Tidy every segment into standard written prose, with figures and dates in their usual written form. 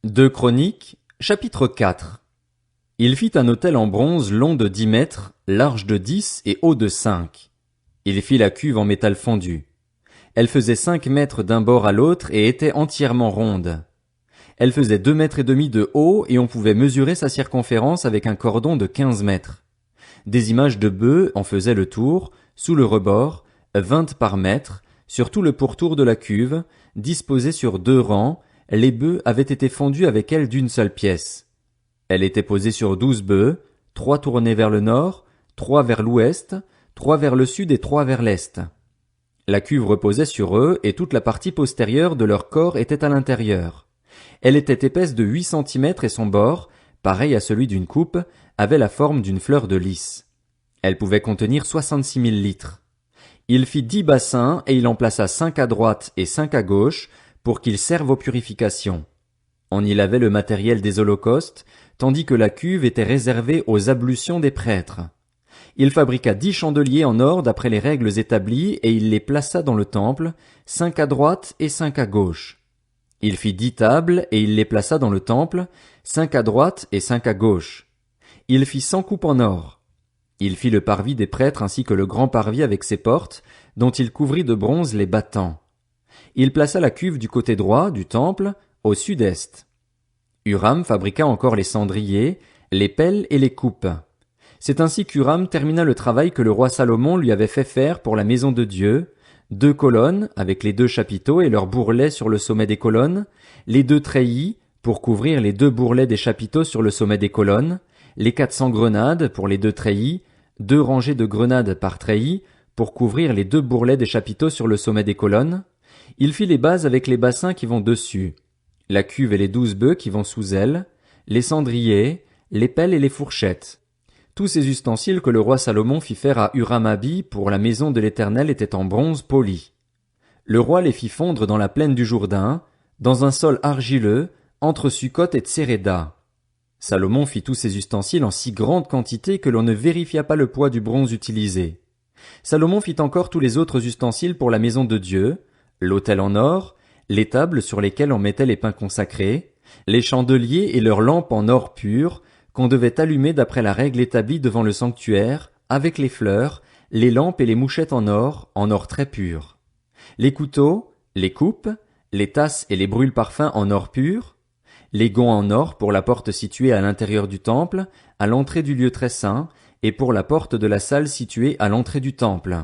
Deux Chroniques, chapitre 4. Il fit un autel en bronze long de 10 mètres, large de 10 et haut de 5. Il fit la cuve en métal fondu. Elle faisait 5 mètres d'un bord à l'autre et était entièrement ronde. Elle faisait 2 mètres et demi de haut et on pouvait mesurer sa circonférence avec un cordon de 15 mètres. Des images de bœufs en faisaient le tour, sous le rebord, 20 par mètre, sur tout le pourtour de la cuve, disposées sur 2 rangs. Les bœufs avaient été fondus avec elle d'une seule pièce. Elle était posée sur 12 bœufs, 3 tournés vers le nord, 3 vers l'ouest, 3 vers le sud et 3 vers l'est. La cuve reposait sur eux et toute la partie postérieure de leur corps était à l'intérieur. Elle était épaisse de 8 centimètres et son bord, pareil à celui d'une coupe, avait la forme d'une fleur de lys. Elle pouvait contenir 66 000 litres. Il fit 10 bassins et il en plaça 5 à droite et 5 à gauche, pour qu'ils servent aux purifications. On y lavait le matériel des holocaustes, tandis que la cuve était réservée aux ablutions des prêtres. Il fabriqua 10 chandeliers en or d'après les règles établies et il les plaça dans le temple, 5 à droite et 5 à gauche. Il fit 10 tables et il les plaça dans le temple, 5 à droite et 5 à gauche. Il fit 100 coupes en or. Il fit le parvis des prêtres ainsi que le grand parvis avec ses portes, dont il couvrit de bronze les battants. Il plaça la cuve du côté droit du temple, au sud-est. Huram fabriqua encore les cendriers, les pelles et les coupes. C'est ainsi qu'Huram termina le travail que le roi Salomon lui avait fait faire pour la maison de Dieu, 2 colonnes, avec les 2 chapiteaux et leurs bourrelets sur le sommet des colonnes, les 2 treillis, pour couvrir les 2 bourrelets des chapiteaux sur le sommet des colonnes, les 400 grenades pour les 2 treillis, 2 rangées de grenades par treillis, pour couvrir les 2 bourrelets des chapiteaux sur le sommet des colonnes. Il fit les bases avec les bassins qui vont dessus, la cuve et les 12 bœufs qui vont sous elle, les cendriers, les pelles et les fourchettes. Tous ces ustensiles que le roi Salomon fit faire à Huram-Abi pour la maison de l'Éternel étaient en bronze poli. Le roi les fit fondre dans la plaine du Jourdain, dans un sol argileux, entre Sukkot et Tséréda. Salomon fit tous ces ustensiles en si grande quantité que l'on ne vérifia pas le poids du bronze utilisé. Salomon fit encore tous les autres ustensiles pour la maison de Dieu, l'autel en or, les tables sur lesquelles on mettait les pains consacrés, les chandeliers et leurs lampes en or pur, qu'on devait allumer d'après la règle établie devant le sanctuaire, avec les fleurs, les lampes et les mouchettes en or très pur. Les couteaux, les coupes, les tasses et les brûle-parfums en or pur, les gonds en or pour la porte située à l'intérieur du temple, à l'entrée du lieu très saint, et pour la porte de la salle située à l'entrée du temple.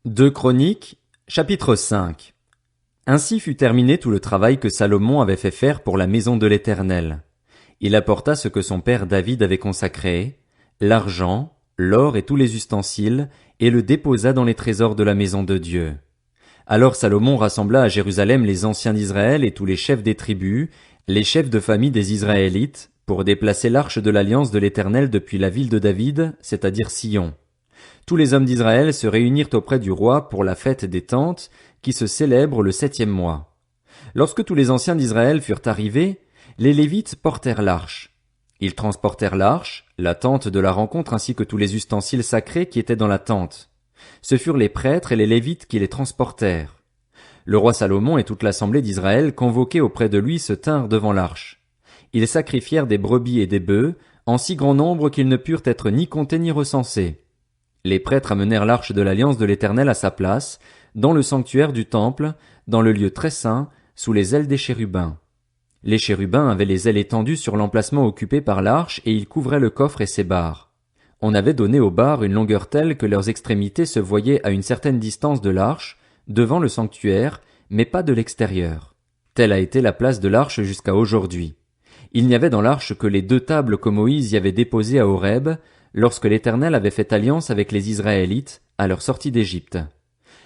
2 Chroniques, chapitre 5. Ainsi fut terminé tout le travail que Salomon avait fait faire pour la maison de l'Éternel. Il apporta ce que son père David avait consacré, l'argent, l'or et tous les ustensiles, et le déposa dans les trésors de la maison de Dieu. Alors Salomon rassembla à Jérusalem les anciens d'Israël et tous les chefs des tribus, les chefs de famille des Israélites, pour déplacer l'arche de l'alliance de l'Éternel depuis la ville de David, c'est-à-dire Sion. Tous les hommes d'Israël se réunirent auprès du roi pour la fête des tentes, qui se célèbre le 7e mois. Lorsque tous les anciens d'Israël furent arrivés, les Lévites portèrent l'arche. Ils transportèrent l'arche, la tente de la rencontre ainsi que tous les ustensiles sacrés qui étaient dans la tente. Ce furent les prêtres et les Lévites qui les transportèrent. Le roi Salomon et toute l'assemblée d'Israël convoqués auprès de lui se tinrent devant l'arche. Ils sacrifièrent des brebis et des bœufs, en si grand nombre qu'ils ne purent être ni comptés ni recensés. Les prêtres amenèrent l'arche de l'alliance de l'Éternel à sa place, dans le sanctuaire du temple, dans le lieu très saint, sous les ailes des chérubins. Les chérubins avaient les ailes étendues sur l'emplacement occupé par l'arche et ils couvraient le coffre et ses barres. On avait donné aux barres une longueur telle que leurs extrémités se voyaient à une certaine distance de l'arche, devant le sanctuaire, mais pas de l'extérieur. Telle a été la place de l'arche jusqu'à aujourd'hui. Il n'y avait dans l'arche que les 2 tables que Moïse y avait déposées à Horeb, lorsque l'Éternel avait fait alliance avec les Israélites, à leur sortie d'Égypte.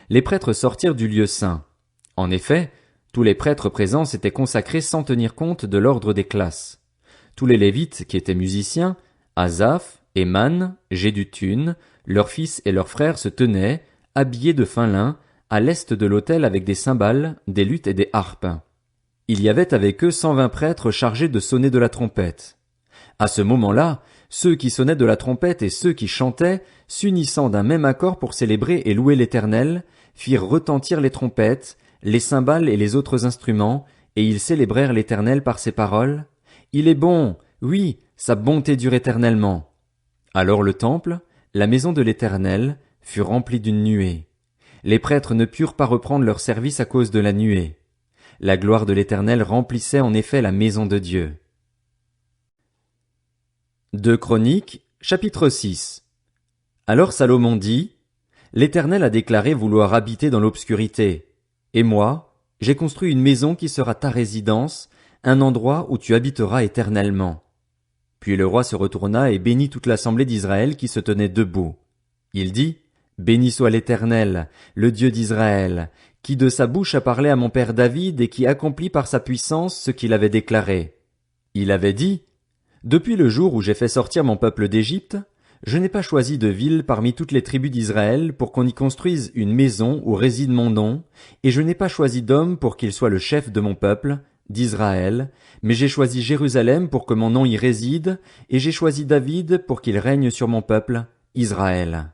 Les prêtres sortirent du lieu saint. En effet, tous les prêtres présents s'étaient consacrés sans tenir compte de l'ordre des classes. Tous les Lévites qui étaient musiciens, Asaph, Éman, Jéduthun, leurs fils et leurs frères se tenaient, habillés de fin lin, à l'est de l'autel avec des cymbales, des luths et des harpes. Il y avait avec eux 120 prêtres chargés de sonner de la trompette. À ce moment-là, ceux qui sonnaient de la trompette et ceux qui chantaient, s'unissant d'un même accord pour célébrer et louer l'Éternel, firent retentir les trompettes, les cymbales et les autres instruments, et ils célébrèrent l'Éternel par ces paroles. Il est bon, oui, sa bonté dure éternellement. Alors le temple, la maison de l'Éternel, fut remplie d'une nuée. Les prêtres ne purent pas reprendre leur service à cause de la nuée. La gloire de l'Éternel remplissait en effet la maison de Dieu. 2 Chroniques, chapitre 6. Alors Salomon dit, L'Éternel a déclaré vouloir habiter dans l'obscurité. Et moi, j'ai construit une maison qui sera ta résidence, un endroit où tu habiteras éternellement. Puis le roi se retourna et bénit toute l'assemblée d'Israël qui se tenait debout. Il dit, Béni soit l'Éternel, le Dieu d'Israël, qui de sa bouche a parlé à mon père David et qui accomplit par sa puissance ce qu'il avait déclaré. Il avait dit, Depuis le jour où j'ai fait sortir mon peuple d'Égypte, je n'ai pas choisi de ville parmi toutes les tribus d'Israël pour qu'on y construise une maison où réside mon nom, et je n'ai pas choisi d'homme pour qu'il soit le chef de mon peuple, d'Israël, mais j'ai choisi Jérusalem pour que mon nom y réside, et j'ai choisi David pour qu'il règne sur mon peuple, Israël.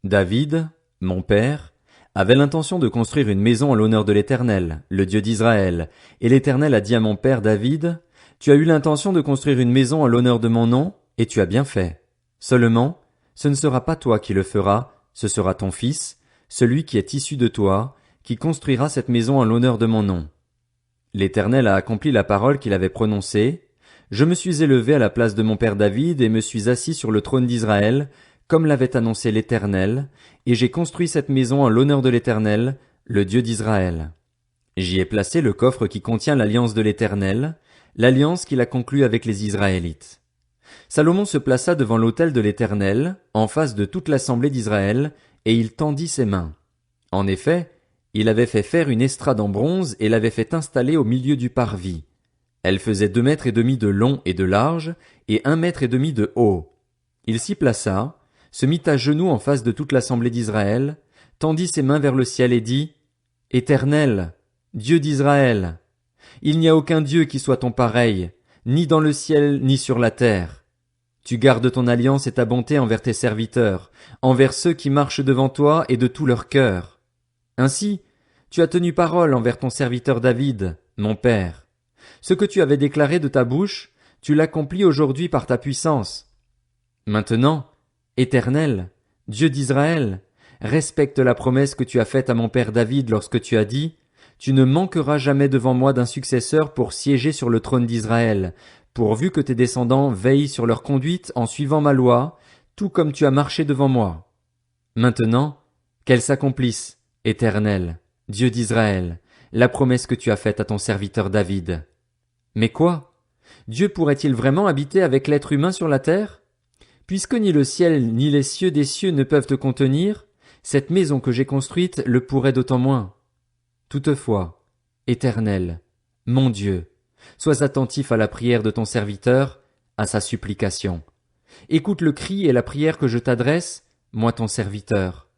David, mon père, avait l'intention de construire une maison en l'honneur de l'Éternel, le Dieu d'Israël, et l'Éternel a dit à mon père David, Tu as eu l'intention de construire une maison en l'honneur de mon nom, et tu as bien fait. Seulement, ce ne sera pas toi qui le feras, ce sera ton fils, celui qui est issu de toi, qui construira cette maison en l'honneur de mon nom. L'Éternel a accompli la parole qu'il avait prononcée. Je me suis élevé à la place de mon père David et me suis assis sur le trône d'Israël, comme l'avait annoncé l'Éternel, et j'ai construit cette maison en l'honneur de l'Éternel, le Dieu d'Israël. J'y ai placé le coffre qui contient l'alliance de l'Éternel, l'alliance qu'il a conclue avec les Israélites. Salomon se plaça devant l'autel de l'Éternel, en face de toute l'assemblée d'Israël, et il tendit ses mains. En effet, il avait fait faire une estrade en bronze et l'avait fait installer au milieu du parvis. Elle faisait 2 mètres et demi de long et de large, et 1 mètre et demi de haut. Il s'y plaça, se mit à genoux en face de toute l'assemblée d'Israël, tendit ses mains vers le ciel et dit, Éternel, Dieu d'Israël, il n'y a aucun Dieu qui soit ton pareil, ni dans le ciel, ni sur la terre. Tu gardes ton alliance et ta bonté envers tes serviteurs, envers ceux qui marchent devant toi et de tout leur cœur. Ainsi, tu as tenu parole envers ton serviteur David, mon père. Ce que tu avais déclaré de ta bouche, tu l'accomplis aujourd'hui par ta puissance. Maintenant, Éternel, Dieu d'Israël, respecte la promesse que tu as faite à mon père David lorsque tu as dit, Tu ne manqueras jamais devant moi d'un successeur pour siéger sur le trône d'Israël, pourvu que tes descendants veillent sur leur conduite en suivant ma loi, tout comme tu as marché devant moi. Maintenant, qu'elle s'accomplisse, Éternel, Dieu d'Israël, la promesse que tu as faite à ton serviteur David. Mais quoi? Dieu pourrait-il vraiment habiter avec l'être humain sur la terre? Puisque ni le ciel ni les cieux des cieux ne peuvent te contenir, cette maison que j'ai construite le pourrait d'autant moins. Toutefois, Éternel, mon Dieu, sois attentif à la prière de ton serviteur, à sa supplication. Écoute le cri et la prière que je t'adresse, moi ton serviteur.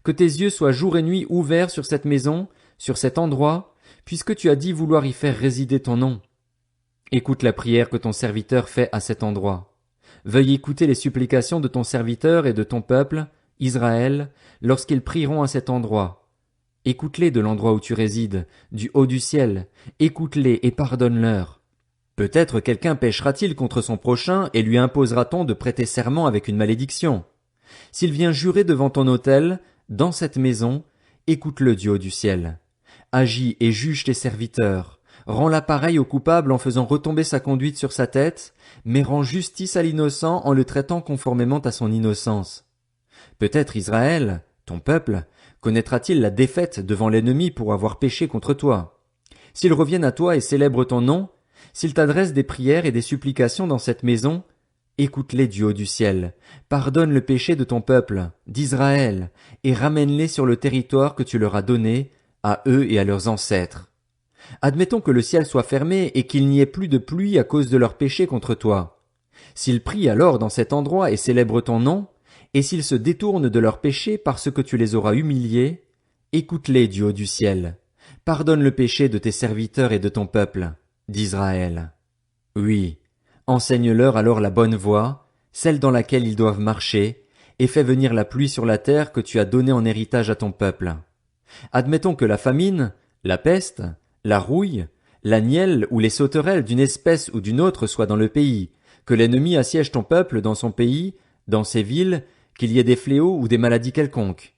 Que tes yeux soient jour et nuit ouverts sur cette maison, sur cet endroit, puisque tu as dit vouloir y faire résider ton nom. Écoute la prière que ton serviteur fait à cet endroit. Veuille écouter les supplications de ton serviteur et de ton peuple, Israël, lorsqu'ils prieront à cet endroit. Écoute-les de l'endroit où tu résides, du haut du ciel, écoute-les et pardonne-leur. Peut-être quelqu'un péchera-t-il contre son prochain et lui imposera-t-on de prêter serment avec une malédiction. S'il vient jurer devant ton autel, dans cette maison, écoute-le du haut du ciel. Agis et juge tes serviteurs. Rends-la pareille au coupable en faisant retomber sa conduite sur sa tête, mais rends justice à l'innocent en le traitant conformément à son innocence. Peut-être Israël, ton peuple, connaîtra-t-il la défaite devant l'ennemi pour avoir péché contre toi. S'ils reviennent à toi et célèbrent ton nom, s'ils t'adressent des prières et des supplications dans cette maison, écoute-les du haut du ciel, pardonne le péché de ton peuple, d'Israël, et ramène-les sur le territoire que tu leur as donné, à eux et à leurs ancêtres. Admettons que le ciel soit fermé et qu'il n'y ait plus de pluie à cause de leur péché contre toi. S'ils prient alors dans cet endroit et célèbrent ton nom, et s'ils se détournent de leurs péchés parce que tu les auras humiliés, écoute-les du haut du ciel. Pardonne le péché de tes serviteurs et de ton peuple, d'Israël. Oui, enseigne-leur alors la bonne voie, celle dans laquelle ils doivent marcher, et fais venir la pluie sur la terre que tu as donnée en héritage à ton peuple. Admettons que la famine, la peste, la rouille, la nielle ou les sauterelles d'une espèce ou d'une autre soient dans le pays, que l'ennemi assiège ton peuple dans son pays, dans ses villes, qu'il y ait des fléaux ou des maladies quelconques.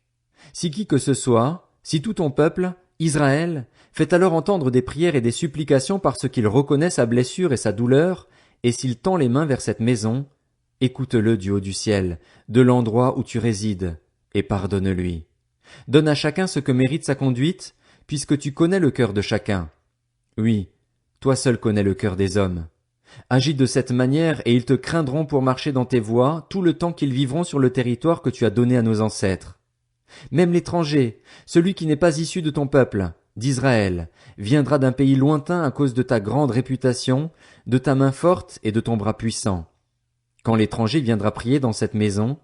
Si qui que ce soit, si tout ton peuple, Israël, fait alors entendre des prières et des supplications parce qu'il reconnaît sa blessure et sa douleur, et s'il tend les mains vers cette maison, écoute-le du haut du ciel, de l'endroit où tu résides, et pardonne-lui. Donne à chacun ce que mérite sa conduite, puisque tu connais le cœur de chacun. Oui, toi seul connais le cœur des hommes. Agis de cette manière et ils te craindront pour marcher dans tes voies tout le temps qu'ils vivront sur le territoire que tu as donné à nos ancêtres. Même l'étranger, celui qui n'est pas issu de ton peuple, d'Israël, viendra d'un pays lointain à cause de ta grande réputation, de ta main forte et de ton bras puissant. Quand l'étranger viendra prier dans cette maison,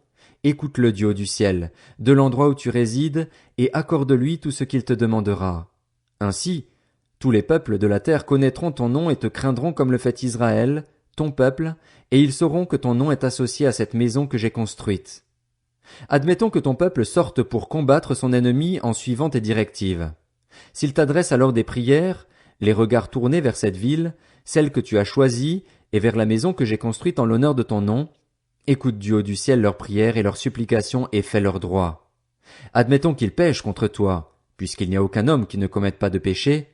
écoute-le du haut du ciel, de l'endroit où tu résides, et accorde-lui tout ce qu'il te demandera. Ainsi, tous les peuples de la terre connaîtront ton nom et te craindront comme le fait Israël, ton peuple, et ils sauront que ton nom est associé à cette maison que j'ai construite. Admettons que ton peuple sorte pour combattre son ennemi en suivant tes directives. S'il t'adresse alors des prières, les regards tournés vers cette ville, celle que tu as choisie, et vers la maison que j'ai construite en l'honneur de ton nom, écoute du haut du ciel leurs prières et leurs supplications et fais leur droit. Admettons qu'ils pêchent contre toi, puisqu'il n'y a aucun homme qui ne commette pas de péché,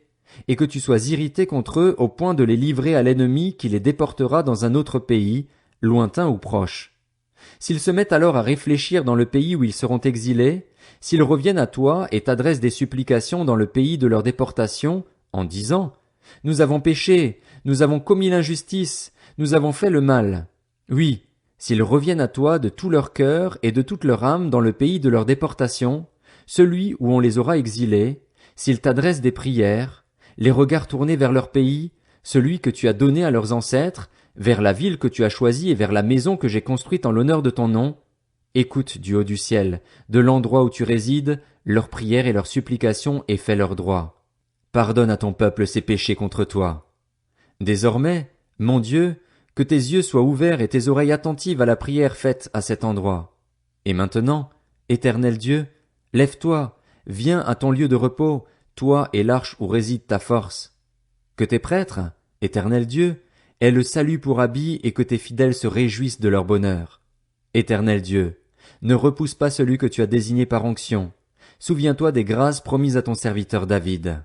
et que tu sois irrité contre eux au point de les livrer à l'ennemi qui les déportera dans un autre pays, lointain ou proche. S'ils se mettent alors à réfléchir dans le pays où ils seront exilés, s'ils reviennent à toi et t'adressent des supplications dans le pays de leur déportation, en disant « Nous avons péché, nous avons commis l'injustice, nous avons fait le mal », oui, s'ils reviennent à toi de tout leur cœur et de toute leur âme dans le pays de leur déportation, celui où on les aura exilés, s'ils t'adressent des prières, les regards tournés vers leur pays, celui que tu as donné à leurs ancêtres, vers la ville que tu as choisie et vers la maison que j'ai construite en l'honneur de ton nom, écoute du haut du ciel, de l'endroit où tu résides, leurs prières et leurs supplications et fais leur droit. Pardonne à ton peuple ses péchés contre toi. Désormais, mon Dieu, que tes yeux soient ouverts et tes oreilles attentives à la prière faite à cet endroit. Et maintenant, Éternel Dieu, lève-toi, viens à ton lieu de repos, toi et l'arche où réside ta force. Que tes prêtres, Éternel Dieu, aient le salut pour habit et que tes fidèles se réjouissent de leur bonheur. Éternel Dieu, ne repousse pas celui que tu as désigné par onction. Souviens-toi des grâces promises à ton serviteur David.